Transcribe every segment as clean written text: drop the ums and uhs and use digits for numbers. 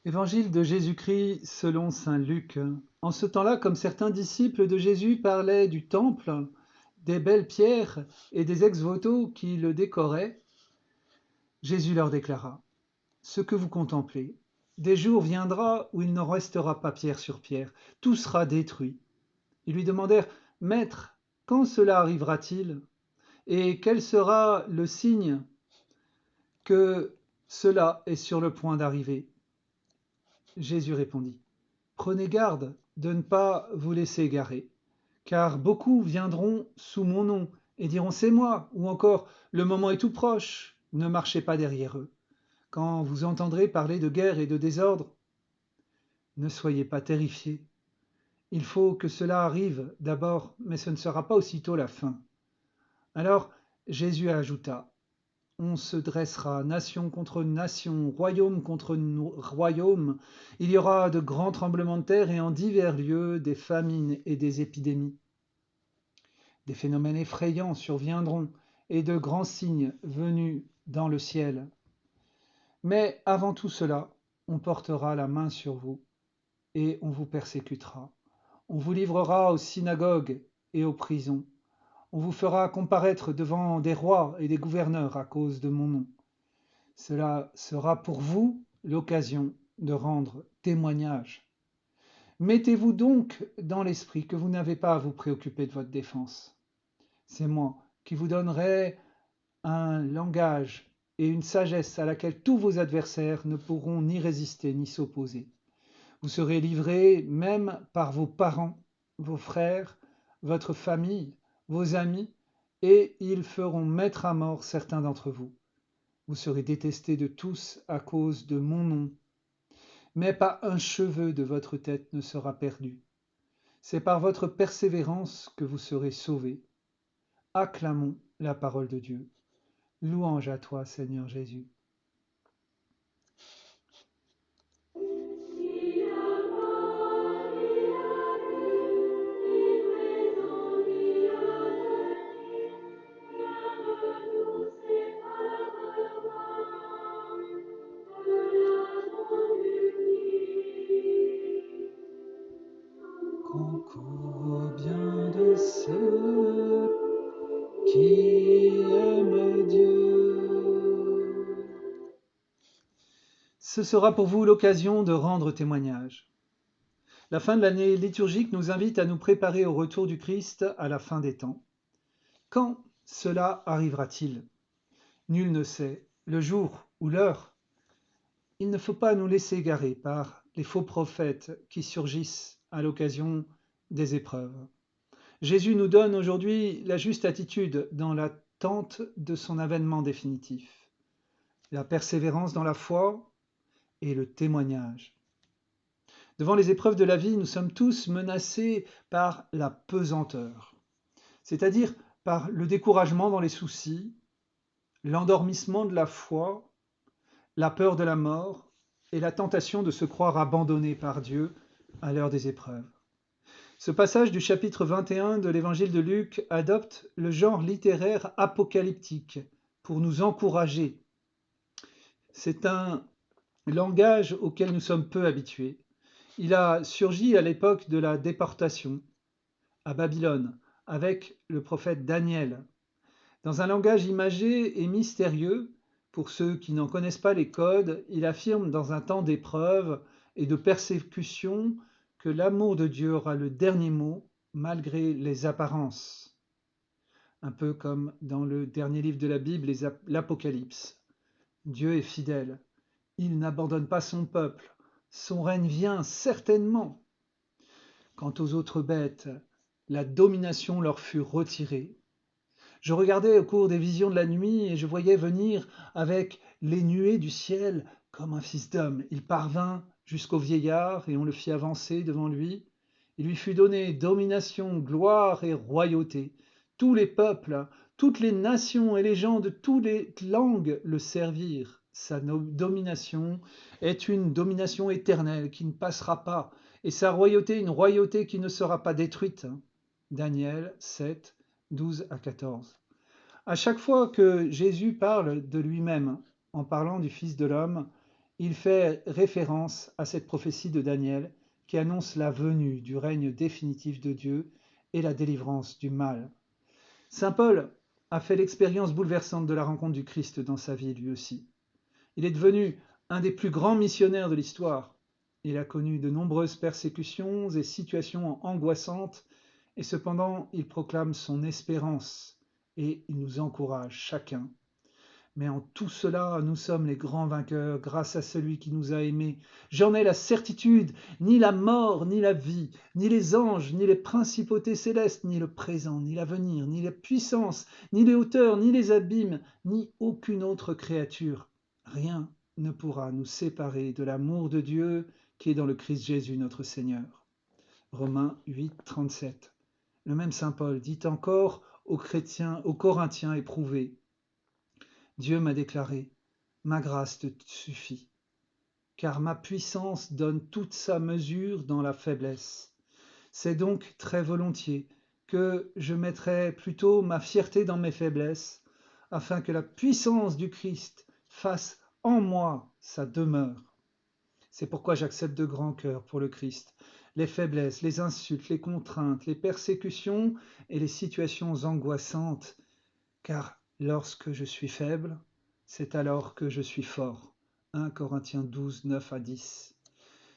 Évangile de Jésus-Christ selon saint Luc. En ce temps-là, comme certains disciples de Jésus parlaient du temple, des belles pierres et des ex-voto qui le décoraient, Jésus leur déclara: Ce que vous contemplez, des jours viendra où il n'en restera pas pierre sur pierre, tout sera détruit. Ils lui demandèrent: Maître, quand cela arrivera-t-il? Et quel sera le signe que cela est sur le point d'arriver? Jésus répondit: Prenez garde de ne pas vous laisser égarer, car beaucoup viendront sous mon nom et diront: C'est moi, ou encore: Le moment est tout proche, ne marchez pas derrière eux. Quand vous entendrez parler de guerre et de désordre, ne soyez pas terrifiés. Il faut que cela arrive d'abord, mais ce ne sera pas aussitôt la fin. Alors Jésus ajouta: On se dressera nation contre nation, royaume contre royaume. Il y aura de grands tremblements de terre et en divers lieux des famines et des épidémies. Des phénomènes effrayants surviendront et de grands signes venus dans le ciel. Mais avant tout cela, on portera la main sur vous et on vous persécutera. On vous livrera aux synagogues et aux prisons. On vous fera comparaître devant des rois et des gouverneurs à cause de mon nom. Cela sera pour vous l'occasion de rendre témoignage. Mettez-vous donc dans l'esprit que vous n'avez pas à vous préoccuper de votre défense. C'est moi qui vous donnerai un langage et une sagesse à laquelle tous vos adversaires ne pourront ni résister ni s'opposer. Vous serez livrés même par vos parents, vos frères, votre famille, vos amis, et ils feront mettre à mort certains d'entre vous. Vous serez détestés de tous à cause de mon nom, mais pas un cheveu de votre tête ne sera perdu. C'est par votre persévérance que vous serez sauvés. Acclamons la parole de Dieu. Louange à toi, Seigneur Jésus. Concours bien de ceux qui aiment Dieu. Ce sera pour vous l'occasion de rendre témoignage. La fin de l'année liturgique nous invite à nous préparer au retour du Christ à la fin des temps. Quand cela arrivera-t-il? Nul ne sait le jour ou l'heure. Il ne faut pas nous laisser égarer par les faux prophètes qui surgissent à l'occasion des épreuves. Jésus nous donne aujourd'hui la juste attitude dans l'attente de son avènement définitif, la persévérance dans la foi et le témoignage. Devant les épreuves de la vie, nous sommes tous menacés par la pesanteur, c'est-à-dire par le découragement dans les soucis, l'endormissement de la foi, la peur de la mort et la tentation de se croire abandonné par Dieu à l'heure des épreuves. Ce passage du chapitre 21 de l'évangile de Luc adopte le genre littéraire apocalyptique pour nous encourager. C'est un langage auquel nous sommes peu habitués. Il a surgi à l'époque de la déportation à Babylone avec le prophète Daniel. Dans un langage imagé et mystérieux, pour ceux qui n'en connaissent pas les codes, il affirme dans un temps d'épreuve et de persécution que l'amour de Dieu aura le dernier mot malgré les apparences. Un peu comme dans le dernier livre de la Bible, l'Apocalypse. Dieu est fidèle. Il n'abandonne pas son peuple. Son règne vient certainement. Quant aux autres bêtes, la domination leur fut retirée. Je regardais au cours des visions de la nuit et je voyais venir avec les nuées du ciel comme un fils d'homme. Il parvint jusqu'au vieillard et on le fit avancer devant lui. Il lui fut donné domination, gloire et royauté. Tous les peuples, toutes les nations et les gens de toutes les langues le servirent. Sa domination est une domination éternelle qui ne passera pas, et sa royauté une royauté qui ne sera pas détruite. Daniel 7, 12 à 14. À chaque fois que Jésus parle de lui-même, en parlant du Fils de l'homme, il fait référence à cette prophétie de Daniel qui annonce la venue du règne définitif de Dieu et la délivrance du mal. Saint Paul a fait l'expérience bouleversante de la rencontre du Christ dans sa vie lui aussi. Il est devenu un des plus grands missionnaires de l'histoire. Il a connu de nombreuses persécutions et situations angoissantes, et cependant il proclame son espérance et il nous encourage chacun. Mais en tout cela, nous sommes les grands vainqueurs grâce à celui qui nous a aimés. J'en ai la certitude, ni la mort, ni la vie, ni les anges, ni les principautés célestes, ni le présent, ni l'avenir, ni la puissance, ni les hauteurs, ni les abîmes, ni aucune autre créature. Rien ne pourra nous séparer de l'amour de Dieu qui est dans le Christ Jésus notre Seigneur. Romains 8, 37. Le même saint Paul dit encore aux chrétiens, aux Corinthiens éprouvés: Dieu m'a déclaré, ma grâce te suffit, car ma puissance donne toute sa mesure dans la faiblesse. C'est donc très volontiers que je mettrai plutôt ma fierté dans mes faiblesses, afin que la puissance du Christ fasse en moi sa demeure. C'est pourquoi j'accepte de grand cœur pour le Christ les faiblesses, les insultes, les contraintes, les persécutions et les situations angoissantes, car lorsque je suis faible, c'est alors que je suis fort. 1 Corinthiens 12, 9 à 10.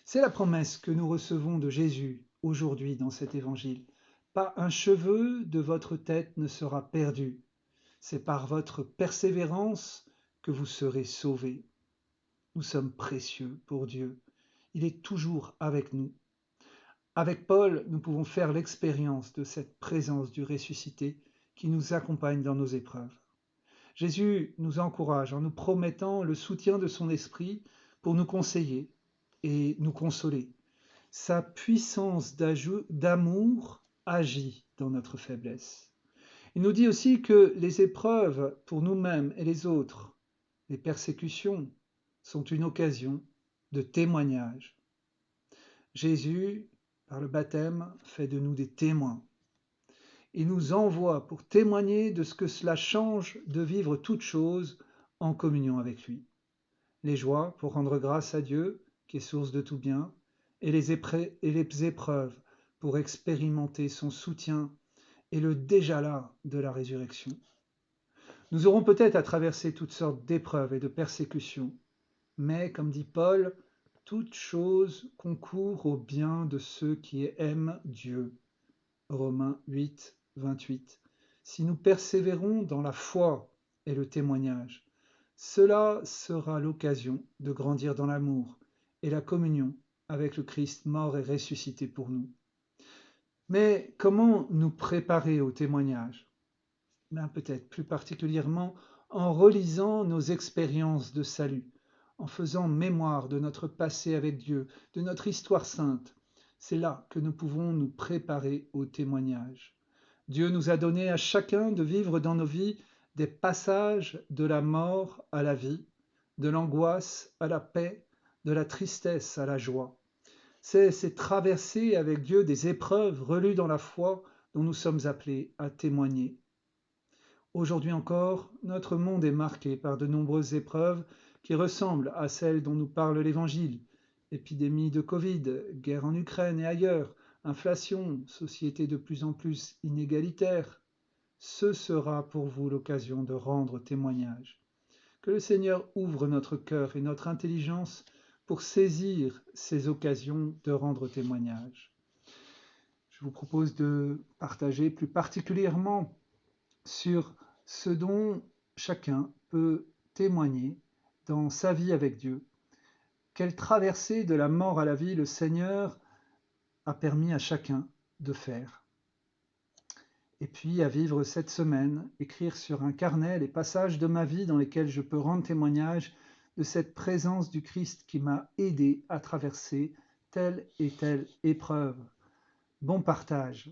C'est la promesse que nous recevons de Jésus aujourd'hui dans cet évangile. Pas un cheveu de votre tête ne sera perdu. C'est par votre persévérance que vous serez sauvés. Nous sommes précieux pour Dieu. Il est toujours avec nous. Avec Paul, nous pouvons faire l'expérience de cette présence du ressuscité qui nous accompagne dans nos épreuves. Jésus nous encourage en nous promettant le soutien de son esprit pour nous conseiller et nous consoler. Sa puissance d'amour agit dans notre faiblesse. Il nous dit aussi que les épreuves pour nous-mêmes et les autres, les persécutions, sont une occasion de témoignage. Jésus, par le baptême, fait de nous des témoins. Il nous envoie pour témoigner de ce que cela change de vivre toute chose en communion avec lui. Les joies pour rendre grâce à Dieu, qui est source de tout bien, et les épreuves pour expérimenter son soutien et le déjà là de la résurrection. Nous aurons peut-être à traverser toutes sortes d'épreuves et de persécutions, mais, comme dit Paul, toute chose concourt au bien de ceux qui aiment Dieu. Romains 8, 28. Si nous persévérons dans la foi et le témoignage, cela sera l'occasion de grandir dans l'amour et la communion avec le Christ mort et ressuscité pour nous. Mais comment nous préparer au témoignage? Peut-être plus particulièrement en relisant nos expériences de salut, en faisant mémoire de notre passé avec Dieu, de notre histoire sainte. C'est là que nous pouvons nous préparer au témoignage. Dieu nous a donné à chacun de vivre dans nos vies des passages de la mort à la vie, de l'angoisse à la paix, de la tristesse à la joie. C'est ces traversées avec Dieu des épreuves relues dans la foi dont nous sommes appelés à témoigner. Aujourd'hui encore, notre monde est marqué par de nombreuses épreuves qui ressemblent à celles dont nous parle l'Évangile. Épidémie de Covid, guerre en Ukraine et ailleurs, inflation, société de plus en plus inégalitaire. Ce sera pour vous l'occasion de rendre témoignage. Que le Seigneur ouvre notre cœur et notre intelligence pour saisir ces occasions de rendre témoignage. Je vous propose de partager plus particulièrement sur ce dont chacun peut témoigner dans sa vie avec Dieu. Quelle traversée de la mort à la vie le Seigneur a permis à chacun de faire. Et puis à vivre cette semaine, écrire sur un carnet les passages de ma vie dans lesquels je peux rendre témoignage de cette présence du Christ qui m'a aidé à traverser telle et telle épreuve. Bon partage.